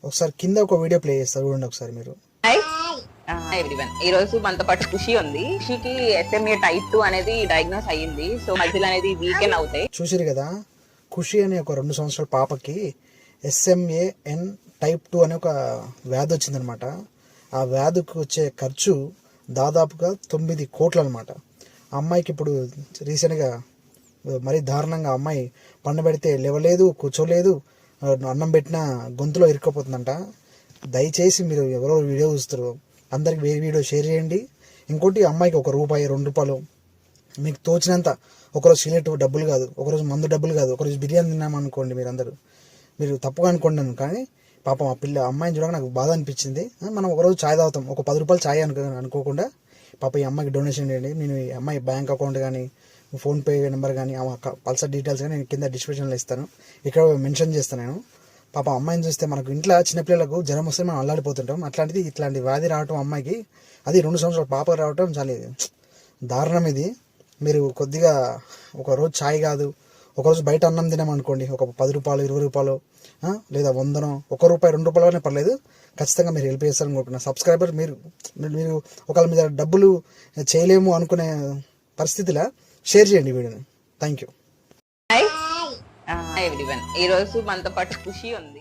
ఒకసారి కింద ఒక వీడియో ప్లే చేస్తారు చూడండి ఒకసారి మీరు. ఎవ్రీవన్, ఈ రోజు మనతో పాటు ఖుషి ఉంది. ఖుషికి SMA type 2 అనేది డయాగ్నోస్ అయ్యింది. సో మజిల్ అనేది వీకెన్ అవుతాయి. చూసిరు కదా, ఖుషి అనే ఒక 2 సంవత్సరాల పాపకి SMAN type 2 అనే ఒక వ్యాధి వచ్చిందనమాట. ఆ వ్యాధికి వచ్చే ఖర్చు దాదాపుగా 9 కోట్లు అనమాట. ఆ అమ్మాయికి ఇప్పుడు రీసెంట్గా మరీ దారుణంగా అమ్మాయి పండబెడితే లేవలేదు, కూర్చోలేదు, అన్నం పెట్టిన గొంతులో ఇరుక్కపోతుందంట. దయచేసి మీరు ఎవరో వీడియో చూస్తారు, అందరికి వేరే వీడియో షేర్ చేయండి. ఇంకోటి, అమ్మాయికి ₹1, ₹2 మీకు తోచినంత, ఒకరోజు సిగరెట్ డబ్బులు కాదు, ఒకరోజు మందు డబ్బులు కాదు, ఒకరోజు బిర్యానీ తిన్నామనుకోండి, మీరు తప్పుగా అనుకోండి. కానీ పాపం ఆ అమ్మాయిని చూడగా నాకు బాధ అనిపించింది. మనం ఒకరోజు ఛాయ్ తాగుతాం, ఒక ₹10 ఛాయ్ అనుకోకుండా పాప ఈ అమ్మాయికి డొనేషన్ చేయండి. నేను ఈ అమ్మాయి బ్యాంక్ అకౌంట్ కానీ, ఫోన్పే నెంబర్ కానీ, పల్సర్ డీటెయిల్స్ కానీ నేను కింద డిస్క్రిప్షన్లో ఇస్తాను, ఇక్కడ మెన్షన్ చేస్తాను నేను. పాప అమ్మాయిని చూస్తే మనకు ఇంట్లో చిన్నపిల్లలకు జ్వరం వస్తే మనం అల్లాడిపోతుంటాం. అట్లాంటిది ఇట్లాంటి వ్యాధి రావటం అమ్మాయికి, అది 2 సంవత్సరాల పాపకు రావటం చాలా దారుణం. ఇది మీరు కొద్దిగా ఒకరోజు ఛాయ్ కాదు, ఒకరోజు బయట అన్నం తినామనుకోండి, ఒక ₹10, ₹20 లేదా ₹100, ₹1, ₹2 పర్లేదు, ఖచ్చితంగా మీరు హెల్ప్ చేస్తారనుకుంటున్నా. సబ్స్క్రైబర్ మీరు ఒకళ్ళ మీద డబ్బులు చేయలేము అనుకునే పరిస్థితిలో షేర్ చేయండి వీడియోని. Thank you. ఎవ్రీవన్, ఈ రోజు మనతో పాటు ఖుషి ఉంది.